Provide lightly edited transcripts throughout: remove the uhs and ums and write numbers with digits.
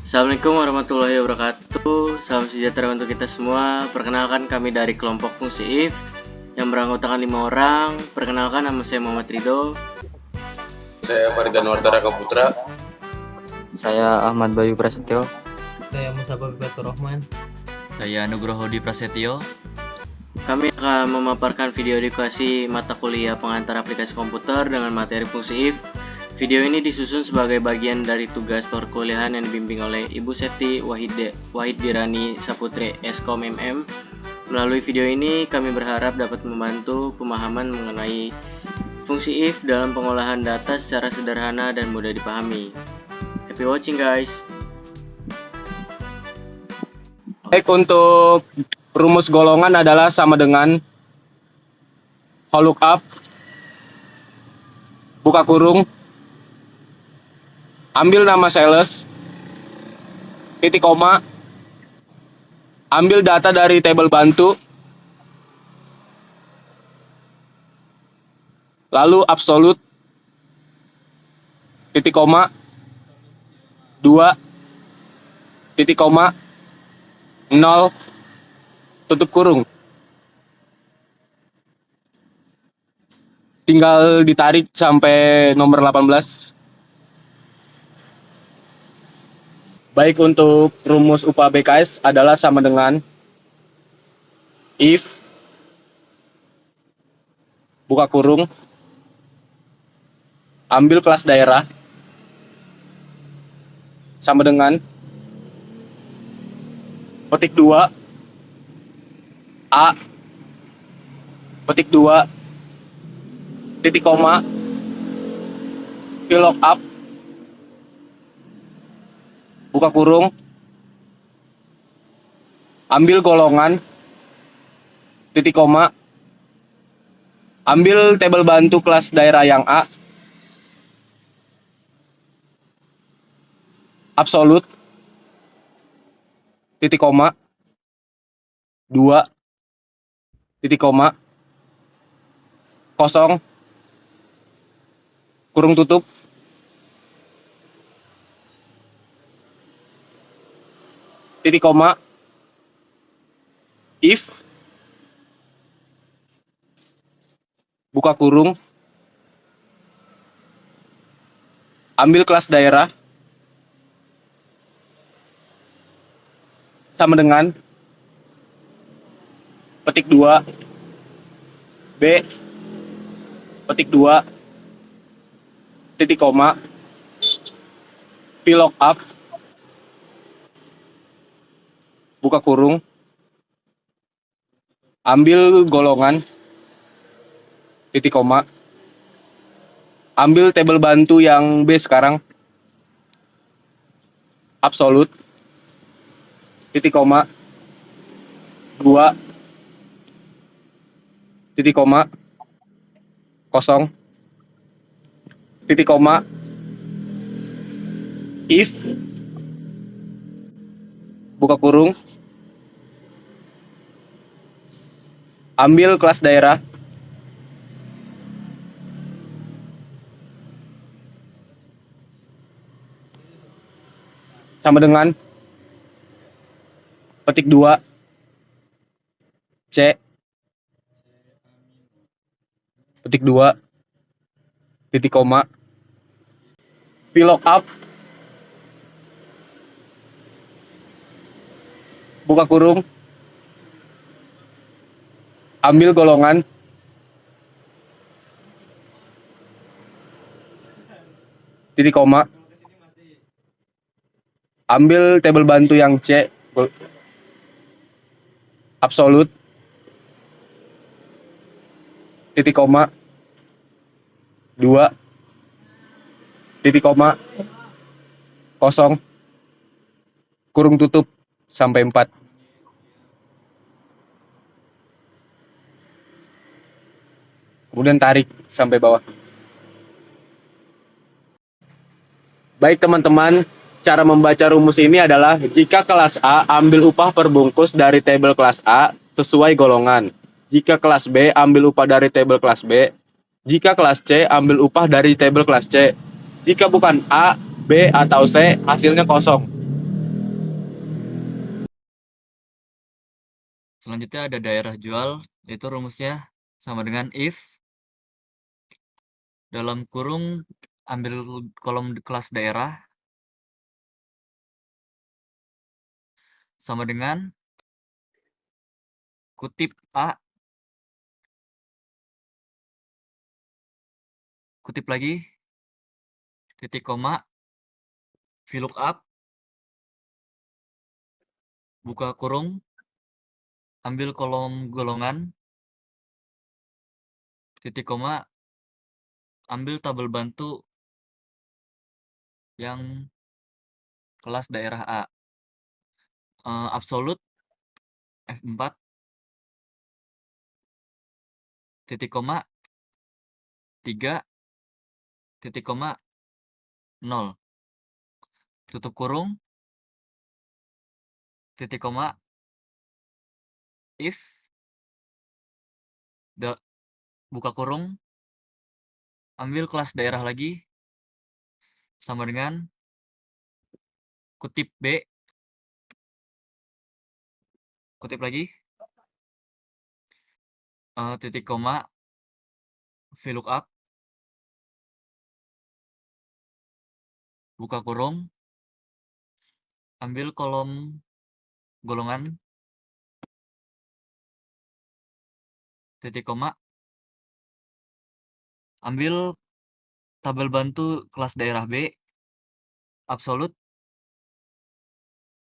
Assalamualaikum warahmatullahi wabarakatuh. Salam sejahtera untuk kita semua. Perkenalkan, kami dari kelompok fungsi if yang beranggotakan 5 orang. Perkenalkan, nama saya Muhammad Ridho. Saya Maridan Wartaraka Putra. Saya Ahmad Bayu Prasetyo. Saya Musabab Batur Rahman. Saya Nugroho Di Prasetyo. Kami akan memaparkan video edukasi mata kuliah pengantar aplikasi komputer dengan materi fungsi if. Video ini disusun sebagai bagian dari tugas perkuliahan yang dibimbing oleh Ibu Septi Wahid-Dirani Saputri Eskom MM. Melalui video ini kami berharap dapat membantu pemahaman mengenai fungsi if dalam pengolahan data secara sederhana dan mudah dipahami. Happy watching guys. Baik, untuk rumus golongan adalah sama dengan lookup, buka kurung, ambil nama sales, titik koma, ambil data dari tabel bantu, lalu absolute, titik koma, 2, titik koma, 0, tutup kurung. Tinggal ditarik sampai nomor 18. Baik, untuk rumus upah BKS adalah sama dengan if, buka kurung, ambil kelas daerah, sama dengan petik 2, A, petik 2, titik koma, VLOOKUP, buka kurung, ambil golongan, titik koma, ambil tabel bantu kelas daerah yang A, absolute, titik koma, 2, titik koma, 0, kurung tutup, titik koma, if, buka kurung, ambil kelas daerah, sama dengan petik 2, B, petik 2, titik koma, VLOOKUP, buka kurung, ambil golongan, titik koma, ambil tabel bantu yang B sekarang, absolute, titik koma, 2, titik koma, 0, titik koma, if, buka kurung, ambil kelas daerah, sama dengan petik 2, C, petik 2, titik koma, VLOOKUP, buka kurung, ambil golongan, titik koma, ambil tabel bantu yang C, absolute, titik koma, 2, titik koma, 0, kurung tutup sampai 4. Kemudian tarik sampai bawah. Baik teman-teman, cara membaca rumus ini adalah jika kelas A ambil upah per bungkus dari tabel kelas A sesuai golongan. Jika kelas B ambil upah dari tabel kelas B. Jika kelas C ambil upah dari tabel kelas C. Jika bukan A, B, atau C, hasilnya kosong. Selanjutnya ada daerah jual, itu rumusnya sama dengan if dalam kurung ambil kolom kelas daerah sama dengan kutip A, kutip lagi, titik koma, VLOOKUP, buka kurung, ambil kolom golongan, titik koma, ambil tabel bantu yang kelas daerah A. Absolut F4, titik koma, 3, titik koma, 0. Tutup kurung, titik koma, if, buka kurung, ambil kelas daerah lagi, sama dengan kutip B, kutip lagi, titik koma, VLOOKUP, buka kurung, ambil kolom golongan, titik koma, ambil tabel bantu kelas daerah B, absolut,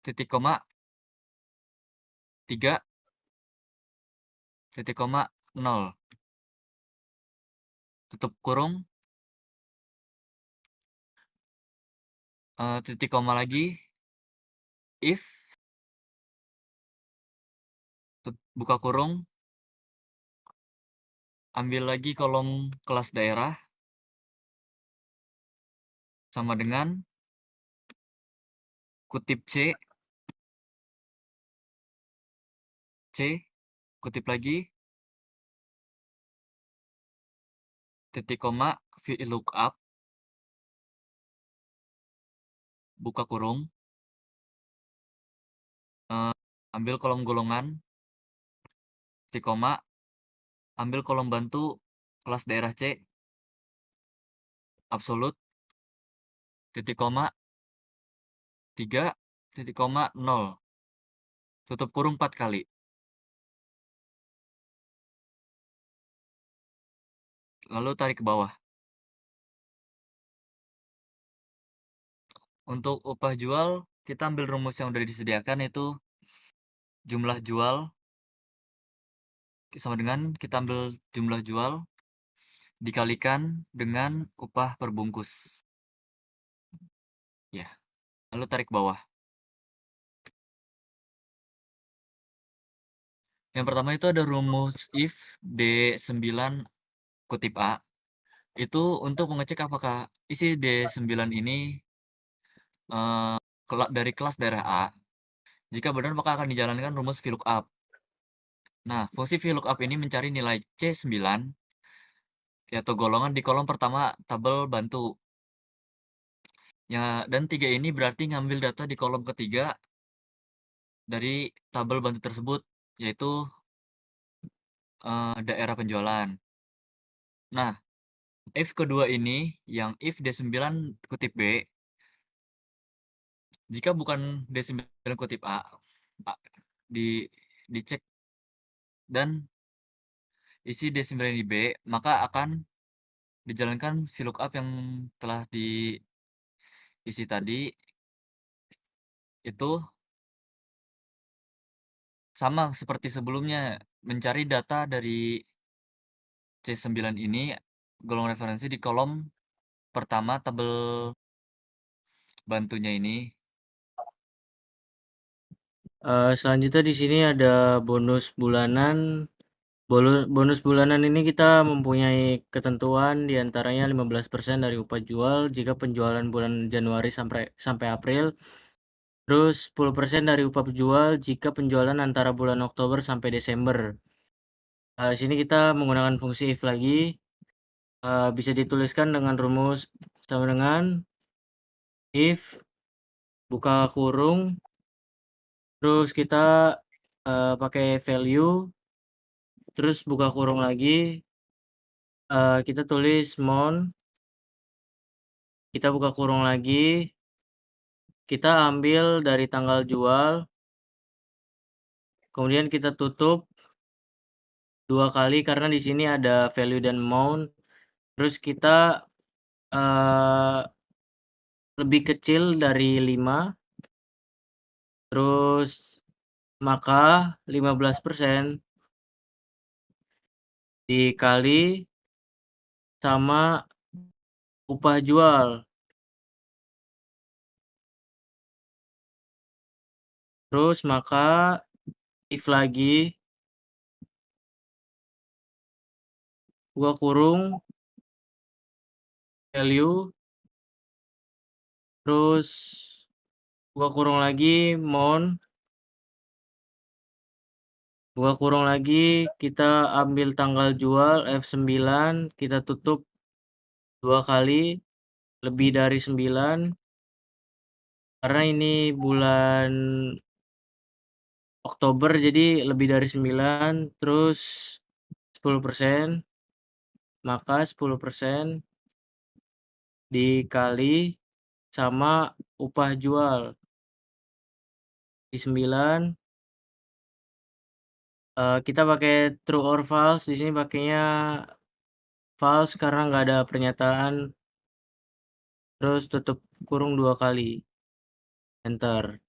titik koma, 3, titik koma, 0. Tutup kurung, titik koma lagi, if, buka kurung, ambil lagi kolom kelas daerah, sama dengan kutip C, kutip lagi, titik koma, VLOOKUP, buka kurung, ambil kolom golongan, titik koma, ambil kolom bantu kelas daerah C, absolut, titik koma, 3, titik koma, 0. Tutup kurung 4 kali. Lalu tarik ke bawah. Untuk upah jual, kita ambil rumus yang udah disediakan, yaitu jumlah jual sama dengan kita ambil jumlah jual dikalikan dengan upah per bungkus. Ya, lalu tarik ke bawah. Yang pertama itu ada rumus if D9 kutip A. Itu untuk mengecek apakah isi D9 ini dari kelas daerah A. Jika benar, maka akan dijalankan rumus VLOOKUP. Nah, fungsi VLOOKUP ini mencari nilai C9, yaitu golongan di kolom pertama tabel bantu. Ya, dan 3 ini berarti ngambil data di kolom ketiga dari tabel bantu tersebut, yaitu daerah penjualan. Nah, if kedua ini, yang if D9 kutip B, jika bukan D9 kutip A, dicek dan isi D9 di B, maka akan dijalankan VLOOKUP yang telah diisi tadi. Itu sama seperti sebelumnya, mencari data dari C9 ini, golongan referensi di kolom pertama tabel bantunya ini. Selanjutnya di sini ada bonus bulanan. Bonus bulanan ini kita mempunyai ketentuan diantaranya 15% dari upah jual jika penjualan bulan Januari sampai April. Terus 10% dari upah jual jika penjualan antara bulan Oktober sampai Desember. Sini kita menggunakan fungsi if lagi. Bisa dituliskan dengan rumus sama dengan if, buka kurung, terus kita pakai value, terus buka kurung lagi, kita tulis mon, kita buka kurung lagi, kita ambil dari tanggal jual, kemudian kita tutup 2 kali karena di sini ada value dan amount, terus kita lebih kecil dari 5, terus maka 15% dikali sama upah jual. Terus maka if lagi, buka kurung, value, terus buka kurung lagi, mon, buka kurung lagi, kita ambil tanggal jual F9, kita tutup 2 kali, lebih dari 9, karena ini bulan Oktober jadi lebih dari 9, terus 10%, maka 10% dikali sama upah jual di 9, kita pakai true or false. Di sini pakainya false karena nggak ada pernyataan, terus tutup kurung 2 kali, enter.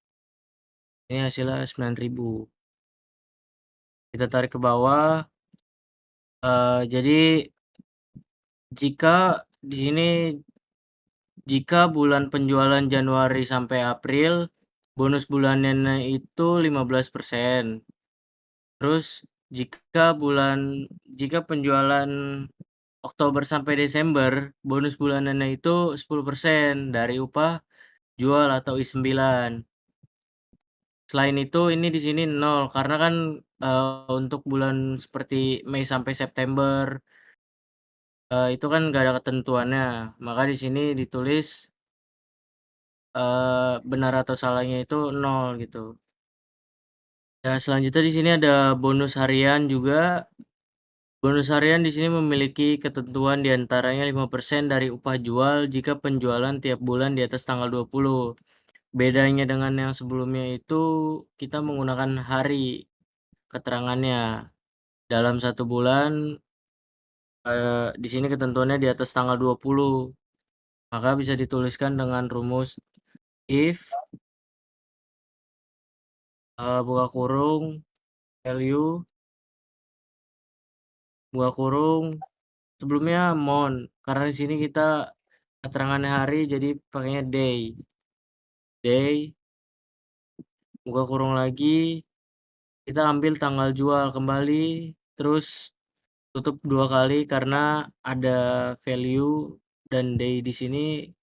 Ini hasilnya 9.000. Kita tarik ke bawah, jadi jika di sini jika bulan penjualan Januari sampai April, bonus bulanannya itu 15%. Terus jika penjualan Oktober sampai Desember, bonus bulanannya itu 10% dari upah jual atau I9. Selain itu ini di sini 0 karena kan untuk bulan seperti Mei sampai September itu kan nggak ada ketentuannya. Maka di sini ditulis benar atau salahnya itu 0 gitu. Ya, selanjutnya di sini ada bonus harian juga. Bonus harian di sini memiliki ketentuan diantaranya 5% dari upah jual jika penjualan tiap bulan di atas tanggal 20. Bedanya dengan yang sebelumnya itu kita menggunakan hari keterangannya. Dalam 1 bulan di sini ketentuannya di atas tanggal 20. Maka bisa dituliskan dengan rumus if buka kurung value buka kurung sebelumnya mon, karena di sini kita keterangannya hari jadi pakainya day, buka kurung lagi, kita ambil tanggal jual kembali, terus tutup 2 kali karena ada value dan day di sini,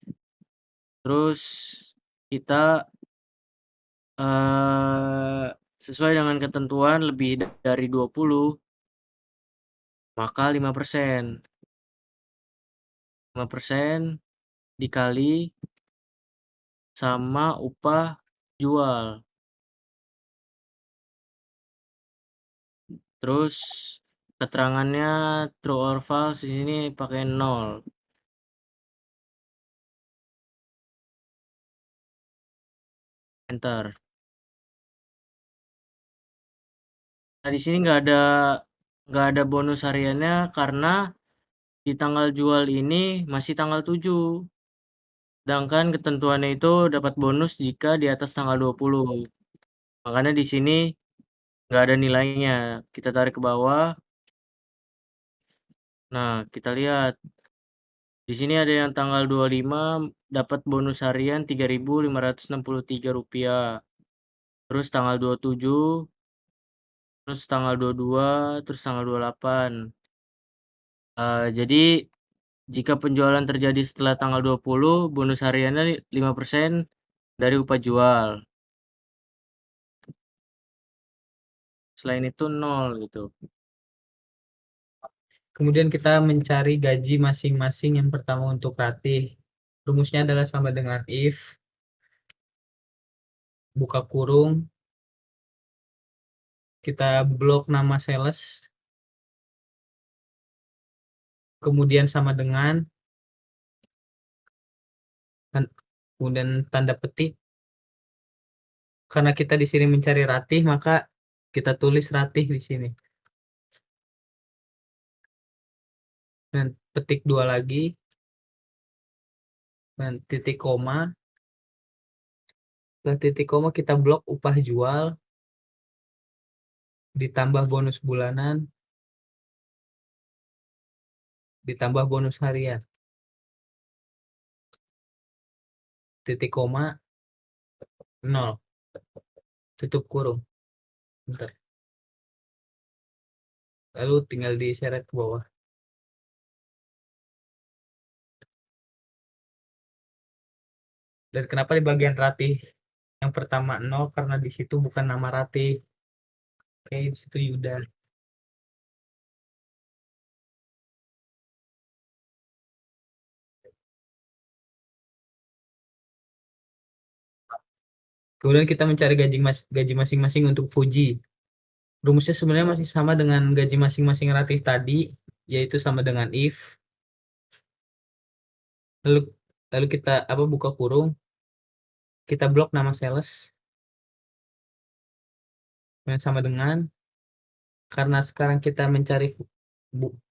terus kita sesuai dengan ketentuan lebih dari 20, maka 5%. 5% dikali sama upah jual. Terus keterangannya true or false di sini pakai 0. Enter. Nah, di sini nggak ada bonus hariannya karena di tanggal jual ini masih tanggal 7. Sedangkan ketentuannya itu dapat bonus jika di atas tanggal 20. Makanya di sini nggak ada nilainya. Kita tarik ke bawah. Nah, kita lihat. Di sini ada yang tanggal 25 dapat bonus harian Rp3.563. Terus tanggal 27, terus tanggal 22, terus tanggal 28. Jadi jika penjualan terjadi setelah tanggal 20, bonus hariannya 5% dari upah jual. Selain itu 0 gitu. Kemudian kita mencari gaji masing-masing. Yang pertama untuk Ratih. Rumusnya adalah sama dengan if buka kurung kita blok nama sales, kemudian sama dengan, kemudian tanda petik. Karena kita di sini mencari Ratih, maka kita tulis Ratih di sini. Dan petik 2 lagi, dan titik koma. Setelah titik koma kita blok upah jual, ditambah bonus bulanan, ditambah bonus harian. Titik koma 0, tutup kurung. Bentar. Lalu tinggal diseret ke bawah. Dan kenapa di bagian Ratih yang pertama 0? Karena di situ bukan nama Ratih. Oke, di situ Yuda. Kemudian kita mencari gaji masing-masing untuk Fuji. Rumusnya sebenarnya masih sama dengan gaji masing-masing Ratih tadi, yaitu sama dengan if. Lalu kita buka kurung, kita blok nama sales, yang sama dengan, karena sekarang kita mencari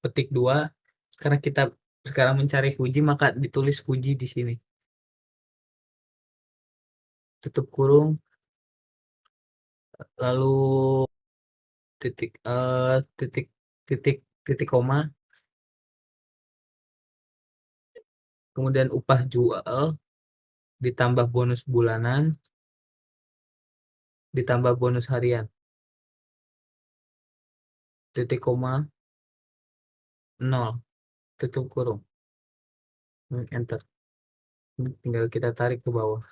petik 2, karena kita sekarang mencari Fuji, maka ditulis Fuji di sini. Tutup kurung, lalu titik koma, kemudian upah jual ditambah bonus bulanan ditambah bonus harian, titik koma 0, tutup kurung, enter. Tinggal kita tarik ke bawah.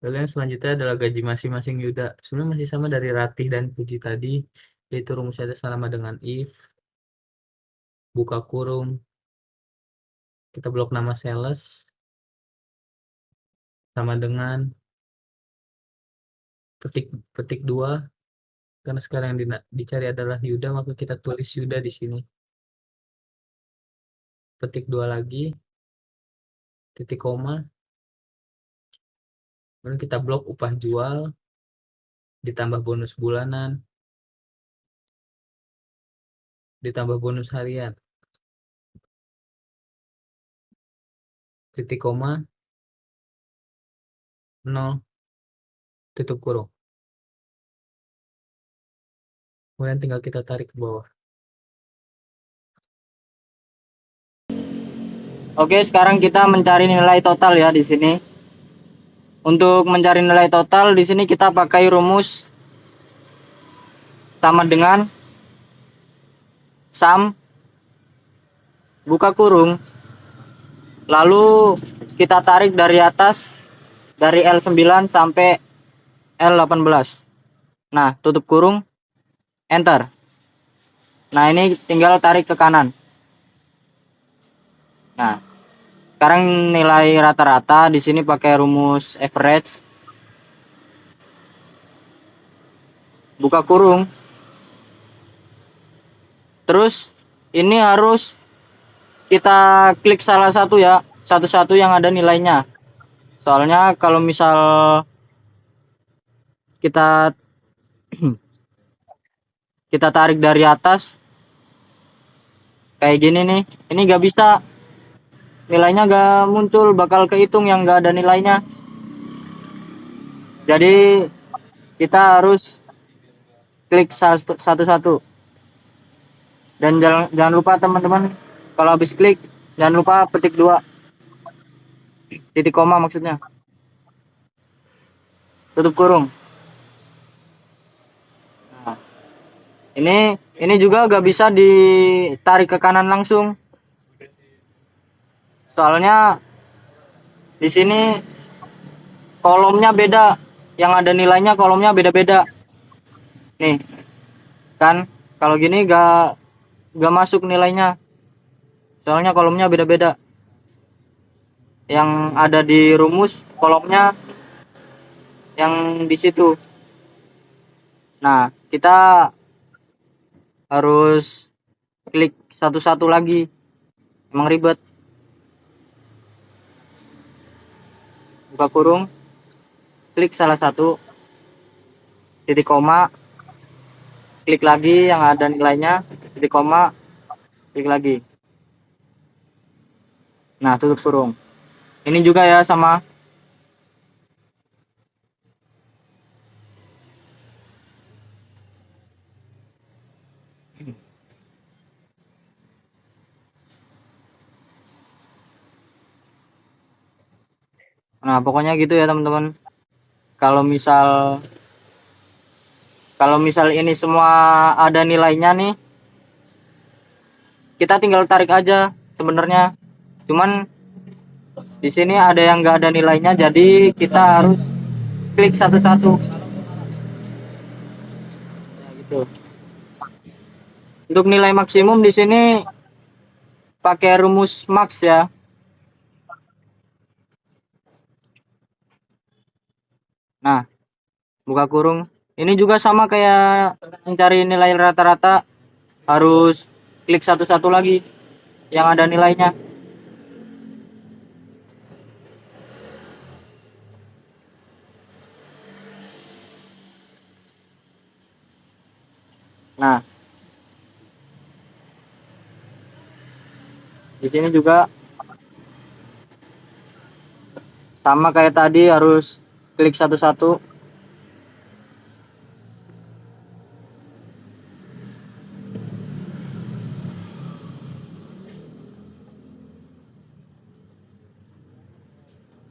Lalu yang selanjutnya adalah gaji masing-masing Yuda. Sebenarnya masih sama dari Ratih dan Fuji tadi, yaitu rumusnya sama dengan if, buka kurung, kita blok nama sales, sama dengan petik 2, karena sekarang yang dicari adalah Yuda, maka kita tulis Yuda di sini. Petik 2 lagi, titik koma, kemudian kita blok upah jual ditambah bonus bulanan ditambah bonus harian, titik koma 0, tutup kurung. Kemudian tinggal kita tarik ke bawah. Oke, sekarang kita mencari nilai total ya di sini. Untuk mencari nilai total di sini kita pakai rumus sama dengan sum buka kurung, lalu kita tarik dari atas dari L9 sampai L18. Nah, tutup kurung, enter. Nah, ini tinggal tarik ke kanan. Nah, sekarang nilai rata-rata di sini pakai rumus average. Buka kurung. Terus ini harus kita klik salah satu ya, satu-satu yang ada nilainya. Soalnya kalau misal kita kita tarik dari atas kayak gini nih, ini gak bisa, nilainya gak muncul, bakal kehitung yang gak ada nilainya. Jadi kita harus klik satu-satu. Dan jangan lupa teman-teman, kalau habis klik jangan lupa petik 2, titik koma maksudnya, tutup kurung. Nah, ini juga gak bisa ditarik ke kanan langsung, soalnya di sini kolomnya beda, yang ada nilainya kolomnya beda-beda. Nih kan, kalau gini gak masuk nilainya, soalnya kolomnya beda-beda. Yang ada di rumus kolomnya yang di situ. Nah, kita harus klik satu-satu lagi. Emang ribet. Buka kurung, klik salah satu, titik koma, klik lagi yang ada nilainya, titik koma, klik lagi. Nah, tutup kurung. Ini juga ya sama. Nah, pokoknya gitu ya teman-teman. Kalau misal ini semua ada nilainya nih, kita tinggal tarik aja sebenarnya. Cuman di sini ada yang nggak ada nilainya, jadi kita harus klik satu-satu. Ya, gitu. Untuk nilai maksimum di sini pakai rumus max ya. Nah, buka kurung. Ini juga sama kayak mencari nilai rata-rata, harus klik satu-satu lagi yang ada nilainya. Nah, di sini juga sama kayak tadi, harus klik satu-satu.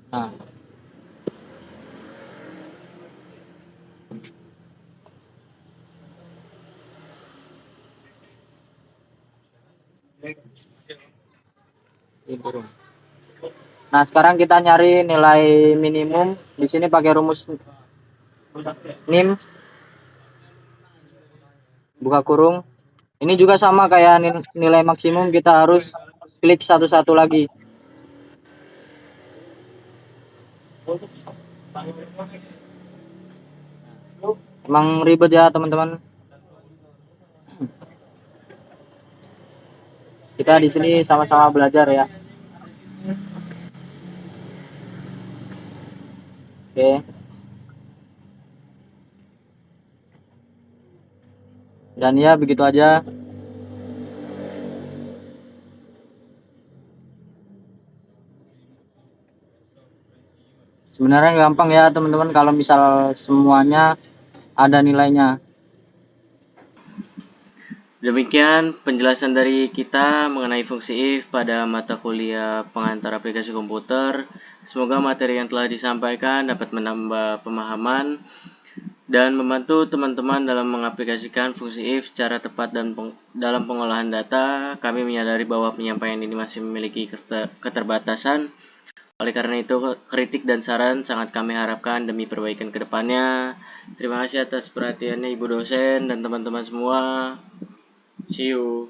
Nah, ini kurung. Nah, sekarang kita nyari nilai minimum. Di sini pakai rumus NIM. Buka kurung. Ini juga sama kayak nilai maksimum, kita harus klik satu-satu lagi. Emang ribet ya teman-teman. Kita di sini sama-sama belajar ya. Oke. Dan ya begitu aja. Sebenarnya gampang ya teman-teman kalau misal semuanya ada nilainya. Demikian penjelasan dari kita mengenai fungsi if pada mata kuliah pengantar aplikasi komputer. Semoga materi yang telah disampaikan dapat menambah pemahaman dan membantu teman-teman dalam mengaplikasikan fungsi if secara tepat dan dalam pengolahan data. Kami menyadari bahwa penyampaian ini masih memiliki keterbatasan. Oleh karena itu, kritik dan saran sangat kami harapkan demi perbaikan ke depannya. Terima kasih atas perhatiannya Ibu dosen dan teman-teman semua. See you.